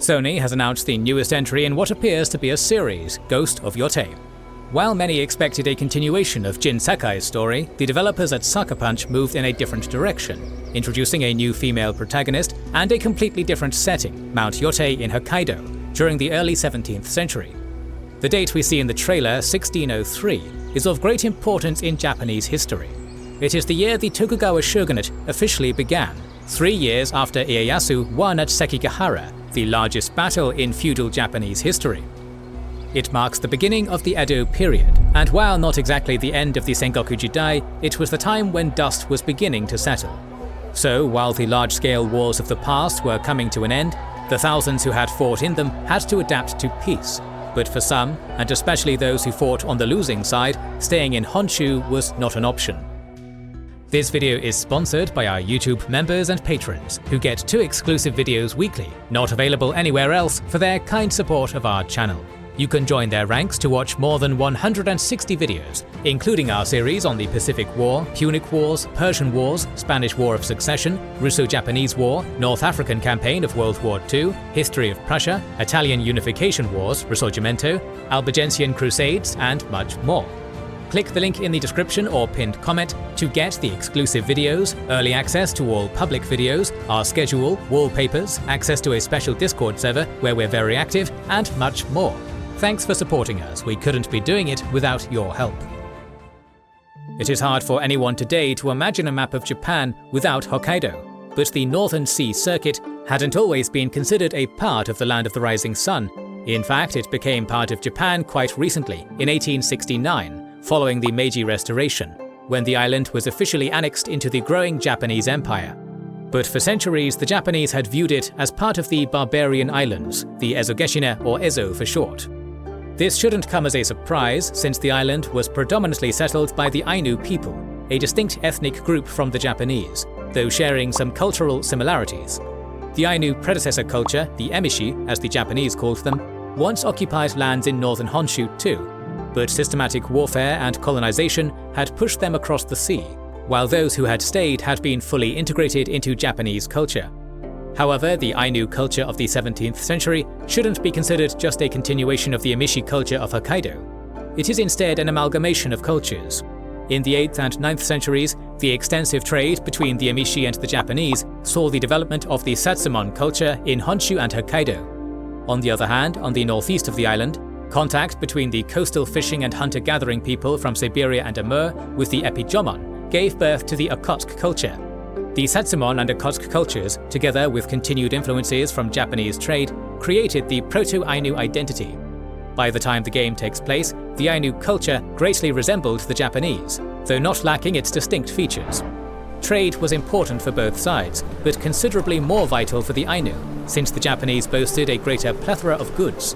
Sony has announced the newest entry in what appears to be a series, Ghost of Yotei. While many expected a continuation of Jin Sakai's story, the developers at Sucker Punch moved in a different direction, introducing a new female protagonist and a completely different setting, Mount Yotei in Hokkaido, during the early 17th century. The date we see in the trailer, 1603, is of great importance in Japanese history. It is the year the Tokugawa shogunate officially began, 3 years after Ieyasu won at Sekigahara, the largest battle in feudal Japanese history. It marks the beginning of the Edo period, and while not exactly the end of the Sengoku Jidai, it was the time when dust was beginning to settle. So, while the large-scale wars of the past were coming to an end, the thousands who had fought in them had to adapt to peace. But for some, and especially those who fought on the losing side, staying in Honshu was not an option. This video is sponsored by our YouTube members and patrons, who get 2 exclusive videos weekly, not available anywhere else, for their kind support of our channel. You can join their ranks to watch more than 160 videos, including our series on the Pacific War, Punic Wars, Persian Wars, Spanish War of Succession, Russo-Japanese War, North African Campaign of World War II, History of Prussia, Italian Unification Wars, Risorgimento, Albigensian Crusades, and much more. Click the link in the description or pinned comment to get the exclusive videos, early access to all public videos, our schedule, wallpapers, access to a special Discord server where we're very active, and much more. Thanks for supporting us, we couldn't be doing it without your help. It is hard for anyone today to imagine a map of Japan without Hokkaido, but the Northern Sea Circuit hadn't always been considered a part of the Land of the Rising Sun. In fact, it became part of Japan quite recently, in 1869, following the Meiji Restoration, when the island was officially annexed into the growing Japanese Empire. But for centuries, the Japanese had viewed it as part of the Barbarian Islands, the Ezogeshina or Ezo for short. This shouldn't come as a surprise, since the island was predominantly settled by the Ainu people, a distinct ethnic group from the Japanese, though sharing some cultural similarities. The Ainu predecessor culture, the Emishi, as the Japanese called them, once occupied lands in northern Honshu too, but systematic warfare and colonization had pushed them across the sea, while those who had stayed had been fully integrated into Japanese culture. However, the Ainu culture of the 17th century shouldn't be considered just a continuation of the Emishi culture of Hokkaido. It is instead an amalgamation of cultures. In the 8th and 9th centuries, the extensive trade between the Emishi and the Japanese saw the development of the Satsumon culture in Honshu and Hokkaido. On the other hand, on the northeast of the island, contact between the coastal fishing and hunter-gathering people from Siberia and Amur with the Epijomon gave birth to the Okhotsk culture. The Satsumon and Okhotsk cultures, together with continued influences from Japanese trade, created the Proto-Ainu identity. By the time the game takes place, the Ainu culture greatly resembled the Japanese, though not lacking its distinct features. Trade was important for both sides, but considerably more vital for the Ainu, since the Japanese boasted a greater plethora of goods.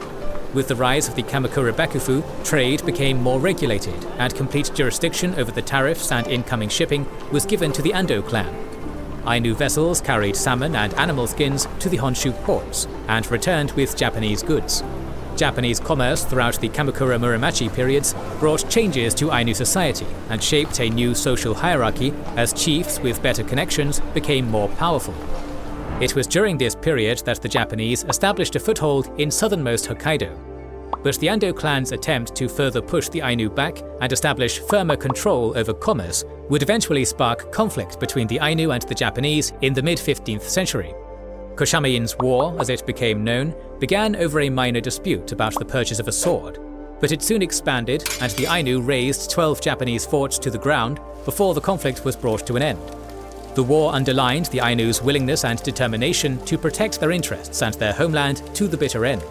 With the rise of the Kamakura Bakufu, trade became more regulated, and complete jurisdiction over the tariffs and incoming shipping was given to the Ando clan. Ainu vessels carried salmon and animal skins to the Honshu ports, and returned with Japanese goods. Japanese commerce throughout the Kamakura Muromachi periods brought changes to Ainu society and shaped a new social hierarchy as chiefs with better connections became more powerful. It was during this period that the Japanese established a foothold in southernmost Hokkaido. But the Ando clan's attempt to further push the Ainu back and establish firmer control over commerce would eventually spark conflict between the Ainu and the Japanese in the mid-15th century. Koutsoumis' War, as it became known, began over a minor dispute about the purchase of a sword, but it soon expanded and the Ainu razed 12 Japanese forts to the ground before the conflict was brought to an end. The war underlined the Ainu's willingness and determination to protect their interests and their homeland to the bitter end.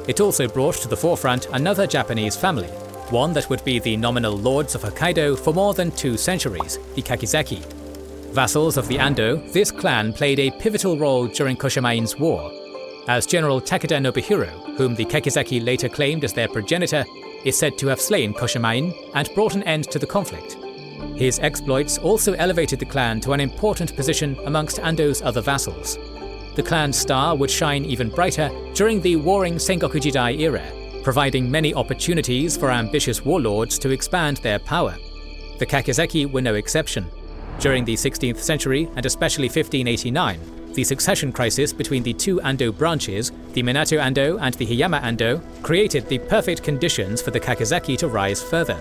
It also brought to the forefront another Japanese family, one that would be the nominal lords of Hokkaido for more than 2 centuries, the Kakizaki. Vassals of the Ando, this clan played a pivotal role during Koutsoumis' war, as General Takeda Nobuhiro, whom the Kakizaki later claimed as their progenitor, is said to have slain Koutsoumis and brought an end to the conflict. His exploits also elevated the clan to an important position amongst Ando's other vassals. The clan's star would shine even brighter during the warring Sengoku Jidai era, providing many opportunities for ambitious warlords to expand their power. The Kakizaki were no exception. During the 16th century, and especially 1589, the succession crisis between the two Ando branches, the Minato Ando and the Hiyama Ando, created the perfect conditions for the Kakizaki to rise further.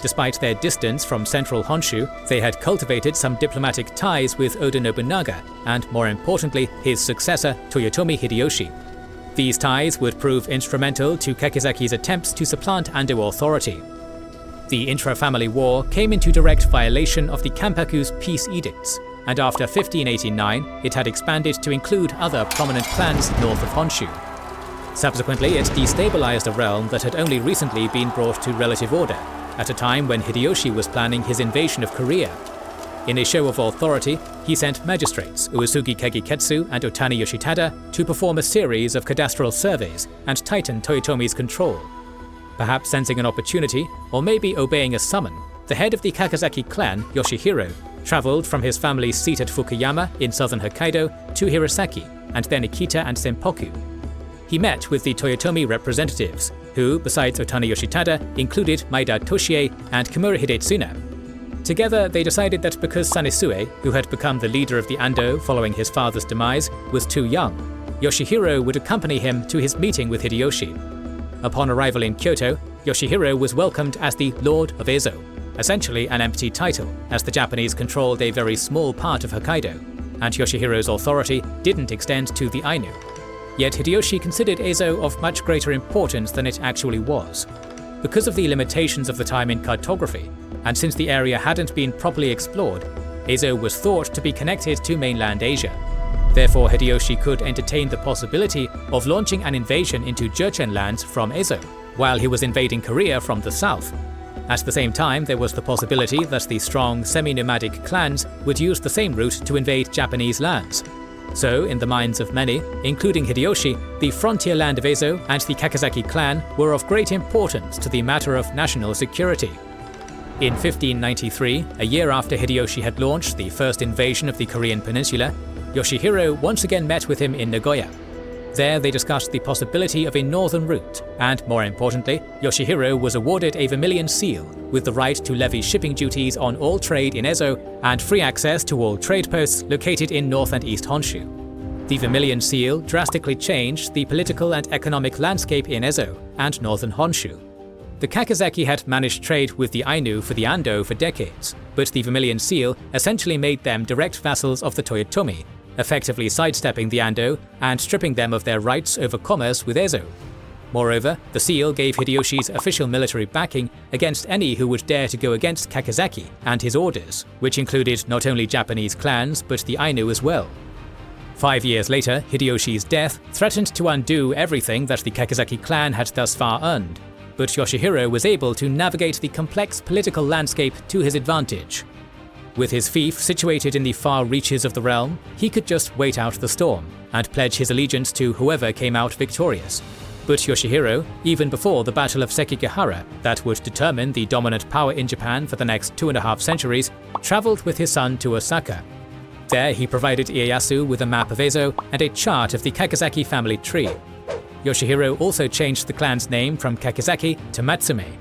Despite their distance from central Honshu, they had cultivated some diplomatic ties with Oda Nobunaga and, more importantly, his successor Toyotomi Hideyoshi. These ties would prove instrumental to Kakizaki's attempts to supplant Ando authority. The intra-family war came into direct violation of the Kampaku's peace edicts, and after 1589 it had expanded to include other prominent clans north of Honshu. Subsequently, it destabilized a realm that had only recently been brought to relative order, at a time when Hideyoshi was planning his invasion of Korea. In a show of authority, he sent magistrates Uesugi Kegiketsu and Otani Yoshitada to perform a series of cadastral surveys and tighten Toyotomi's control. Perhaps sensing an opportunity, or maybe obeying a summon, the head of the Kakizaki clan, Yoshihiro, traveled from his family's seat at Fukuyama in southern Hokkaido to Hirosaki, and then Ikita and Senpoku. He met with the Toyotomi representatives, who, besides Otani Yoshitada, included Maeda Toshie and Kimura Hidetsuna. Together, they decided that because Sanesue, who had become the leader of the Ando following his father's demise, was too young, Yoshihiro would accompany him to his meeting with Hideyoshi. Upon arrival in Kyoto, Yoshihiro was welcomed as the Lord of Ezo, essentially an empty title, as the Japanese controlled a very small part of Hokkaido, and Yoshihiro's authority didn't extend to the Ainu. Yet Hideyoshi considered Ezo of much greater importance than it actually was. Because of the limitations of the time in cartography, and since the area hadn't been properly explored, Ezo was thought to be connected to mainland Asia. Therefore, Hideyoshi could entertain the possibility of launching an invasion into Jurchen lands from Ezo, while he was invading Korea from the south. At the same time, there was the possibility that the strong semi-nomadic clans would use the same route to invade Japanese lands. So, in the minds of many, including Hideyoshi, the frontier land of Ezo and the Kakizaki clan were of great importance to the matter of national security. In 1593, a year after Hideyoshi had launched the first invasion of the Korean peninsula, Yoshihiro once again met with him in Nagoya. There they discussed the possibility of a northern route, and more importantly, Yoshihiro was awarded a vermilion seal, with the right to levy shipping duties on all trade in Ezo and free access to all trade posts located in North and East Honshu. The vermilion seal drastically changed the political and economic landscape in Ezo and northern Honshu. The Kakizaki had managed trade with the Ainu for the Ando for decades, but the vermilion seal essentially made them direct vassals of the Toyotomi, effectively sidestepping the Ando and stripping them of their rights over commerce with Ezo. Moreover, the seal gave Hideyoshi's official military backing against any who would dare to go against Kakizaki and his orders, which included not only Japanese clans but the Ainu as well. 5 years later, Hideyoshi's death threatened to undo everything that the Kakizaki clan had thus far earned, but Yoshihiro was able to navigate the complex political landscape to his advantage. With his fief situated in the far reaches of the realm, he could just wait out the storm and pledge his allegiance to whoever came out victorious. But Yoshihiro, even before the Battle of Sekigahara that would determine the dominant power in Japan for the next 2.5 centuries, traveled with his son to Osaka. There he provided Ieyasu with a map of Ezo and a chart of the Kakizaki family tree. Yoshihiro also changed the clan's name from Kakizaki to Matsumae.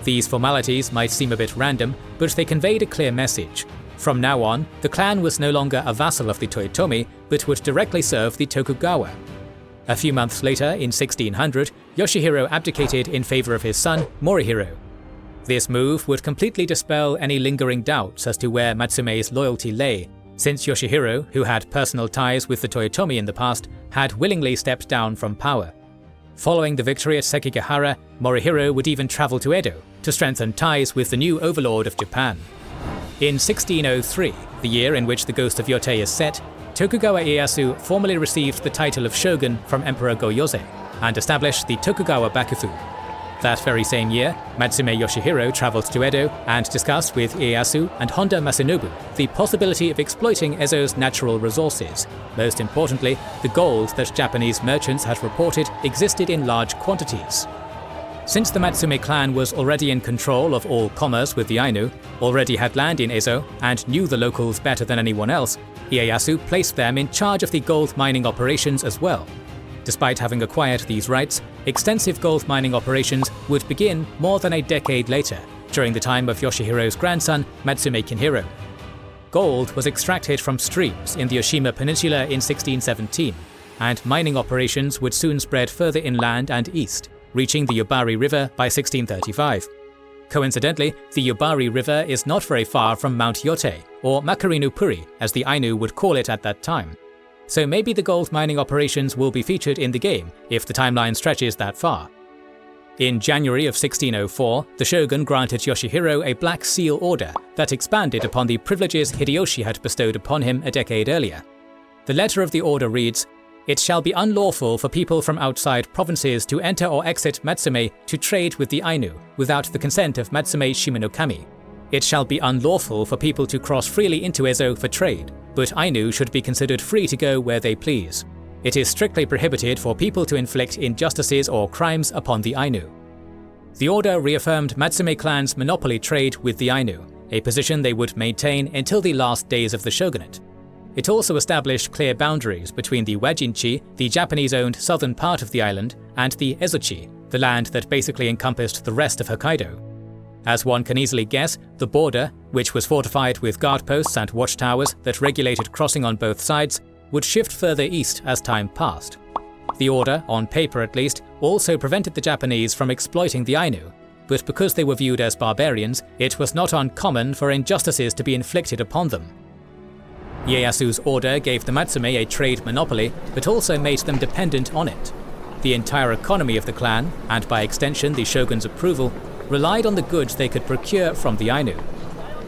These formalities might seem a bit random, but they conveyed a clear message. From now on, the clan was no longer a vassal of the Toyotomi, but would directly serve the Tokugawa. A few months later, in 1600, Yoshihiro abdicated in favor of his son, Morihiro. This move would completely dispel any lingering doubts as to where Matsumae's loyalty lay, since Yoshihiro, who had personal ties with the Toyotomi in the past, had willingly stepped down from power. Following the victory at Sekigahara, Morihiro would even travel to Edo to strengthen ties with the new overlord of Japan. In 1603, the year in which the Ghost of Yotei is set, Tokugawa Ieyasu formally received the title of shogun from Emperor Go-Yozei and established the Tokugawa Bakufu. That very same year, Matsumae Yoshihiro traveled to Edo and discussed with Ieyasu and Honda Masanobu the possibility of exploiting Ezo's natural resources. Most importantly, the gold that Japanese merchants had reported existed in large quantities. Since the Matsumae clan was already in control of all commerce with the Ainu, already had land in Ezo, and knew the locals better than anyone else, Ieyasu placed them in charge of the gold mining operations as well. Despite having acquired these rights, extensive gold mining operations would begin more than a decade later, during the time of Yoshihiro's grandson, Matsumae Kinhiro. Gold was extracted from streams in the Oshima Peninsula in 1617, and mining operations would soon spread further inland and east, reaching the Yubari River by 1635. Coincidentally, the Yubari River is not very far from Mount Yotei, or Makarinu Puri as the Ainu would call it at that time. So maybe the gold mining operations will be featured in the game if the timeline stretches that far. In January of 1604, the shogun granted Yoshihiro a Black Seal order that expanded upon the privileges Hideyoshi had bestowed upon him a decade earlier. The letter of the order reads, "It shall be unlawful for people from outside provinces to enter or exit Matsumae to trade with the Ainu without the consent of Matsumae Shimonokami. It shall be unlawful for people to cross freely into Ezo for trade, but Ainu should be considered free to go where they please. It is strictly prohibited for people to inflict injustices or crimes upon the Ainu." The order reaffirmed Matsumae clan's monopoly trade with the Ainu, a position they would maintain until the last days of the shogunate. It also established clear boundaries between the Wajinchi, the Japanese-owned southern part of the island, and the Ezochi, the land that basically encompassed the rest of Hokkaido. As one can easily guess, the border, which was fortified with guard posts and watchtowers that regulated crossing on both sides, would shift further east as time passed. The order, on paper at least, also prevented the Japanese from exploiting the Ainu, but because they were viewed as barbarians, it was not uncommon for injustices to be inflicted upon them. Ieyasu's order gave the Matsumae a trade monopoly, but also made them dependent on it. The entire economy of the clan, and by extension the shogun's approval, relied on the goods they could procure from the Ainu.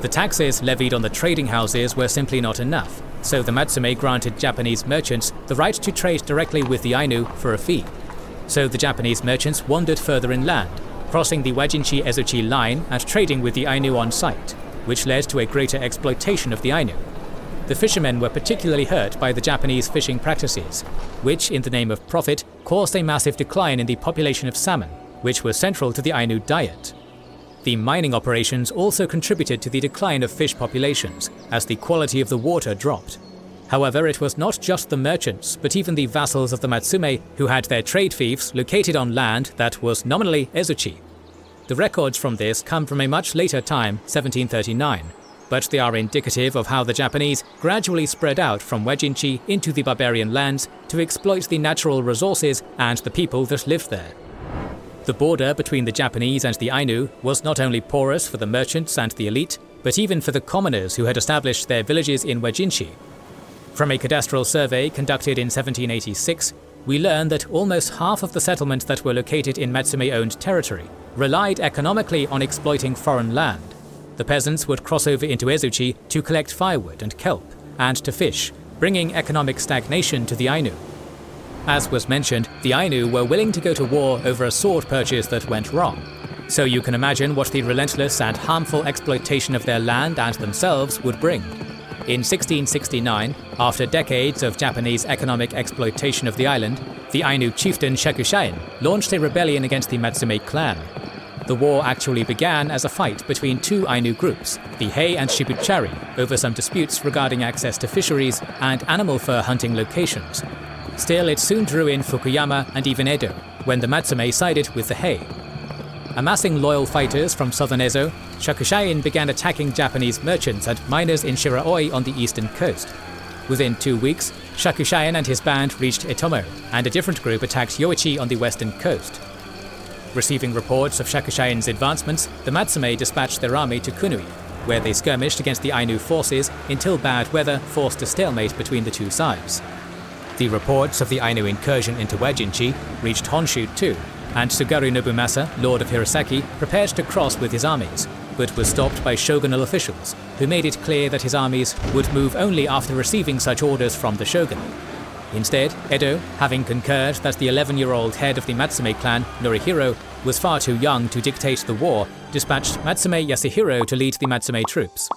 The taxes levied on the trading houses were simply not enough, so the Matsumae granted Japanese merchants the right to trade directly with the Ainu for a fee. So the Japanese merchants wandered further inland, crossing the Wajinchi-Ezochi line and trading with the Ainu on site, which led to a greater exploitation of the Ainu. The fishermen were particularly hurt by the Japanese fishing practices, which, in the name of profit, caused a massive decline in the population of salmon, which was central to the Ainu diet. The mining operations also contributed to the decline of fish populations, as the quality of the water dropped. However, it was not just the merchants, but even the vassals of the Matsumae who had their trade fiefs located on land that was nominally Ezochi. The records from this come from a much later time, 1739, but they are indicative of how the Japanese gradually spread out from Wajinchi into the barbarian lands to exploit the natural resources and the people that lived there. The border between the Japanese and the Ainu was not only porous for the merchants and the elite, but even for the commoners who had established their villages in Wajinchi. From a cadastral survey conducted in 1786, we learn that almost half of the settlements that were located in Matsumae-owned territory relied economically on exploiting foreign land. The peasants would cross over into Ezochi to collect firewood and kelp, and to fish, bringing economic stagnation to the Ainu. As was mentioned, the Ainu were willing to go to war over a sword purchase that went wrong, so you can imagine what the relentless and harmful exploitation of their land and themselves would bring. In 1669, after decades of Japanese economic exploitation of the island, the Ainu chieftain Shakushain launched a rebellion against the Matsumae clan. The war actually began as a fight between two Ainu groups, the Hei and Shibuchari, over some disputes regarding access to fisheries and animal fur hunting locations. Still, it soon drew in Fukuyama and even Edo, when the Matsumae sided with the Hei. Amassing loyal fighters from southern Ezo, Shakushain began attacking Japanese merchants and miners in Shiraoi on the eastern coast. Within 2 weeks, Shakushain and his band reached Itomo, and a different group attacked Yoichi on the western coast. Receiving reports of Shakushain's advancements, the Matsumae dispatched their army to Kunui, where they skirmished against the Ainu forces until bad weather forced a stalemate between the two sides. The reports of the Ainu incursion into Wajinchi reached Honshu too, and Tsugaru Nobumasa, lord of Hirosaki, prepared to cross with his armies, but was stopped by shogunal officials, who made it clear that his armies would move only after receiving such orders from the shogun. Instead, Edo, having concurred that the 11-year-old head of the Matsumae clan, Norihiro, was far too young to dictate the war, dispatched Matsumae Yasuhiro to lead the Matsumae troops.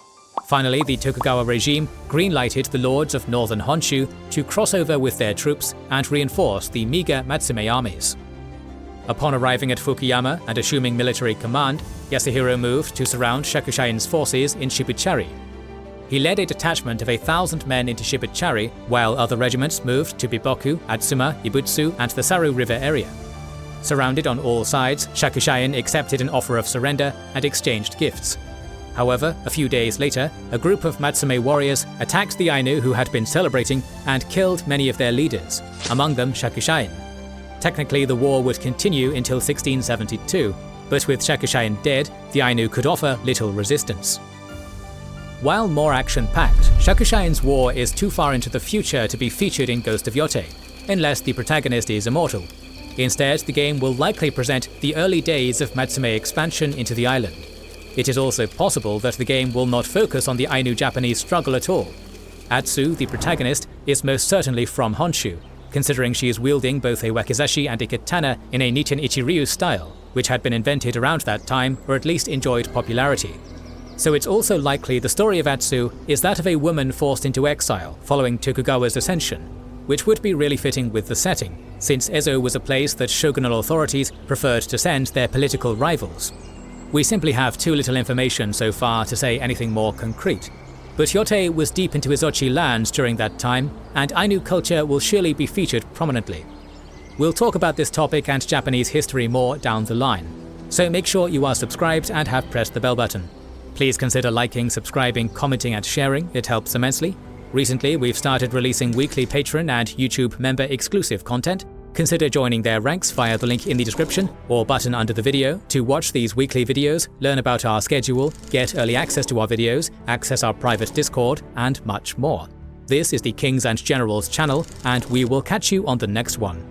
Finally, the Tokugawa regime green-lighted the lords of northern Honshu to cross over with their troops and reinforce the meager Matsumae armies. Upon arriving at Fukuyama and assuming military command, Yasuhiro moved to surround Shakushain's forces in Shibuchari. He led a detachment of 1,000 men into Shibuchari, while other regiments moved to Biboku, Atsuma, Ibutsu, and the Saru River area. Surrounded on all sides, Shakushain accepted an offer of surrender and exchanged gifts. However, a few days later, a group of Matsumae warriors attacked the Ainu who had been celebrating and killed many of their leaders, among them Shakushain. Technically, the war would continue until 1672, but with Shakushain dead, the Ainu could offer little resistance. While more action-packed, Shakushain's war is too far into the future to be featured in Ghost of Yotei, unless the protagonist is immortal. Instead, the game will likely present the early days of Matsumae expansion into the island. It is also possible that the game will not focus on the Ainu-Japanese struggle at all. Atsu, the protagonist, is most certainly from Honshu, considering she is wielding both a wakizashi and a katana in a Nitin Ichiryu style, which had been invented around that time or at least enjoyed popularity. So it's also likely the story of Atsu is that of a woman forced into exile following Tokugawa's ascension, which would be really fitting with the setting, since Ezo was a place that shogunal authorities preferred to send their political rivals. We simply have too little information so far to say anything more concrete, but Yotei was deep into Izochi lands during that time, and Ainu culture will surely be featured prominently. We'll talk about this topic and Japanese history more down the line, so make sure you are subscribed and have pressed the bell button. Please consider liking, subscribing, commenting and sharing, it helps immensely. Recently, we've started releasing weekly Patreon and YouTube member exclusive content. Consider joining their ranks via the link in the description or button under the video to watch these weekly videos, learn about our schedule, get early access to our videos, access our private Discord, and much more. This is the Kings and Generals channel, and we will catch you on the next one.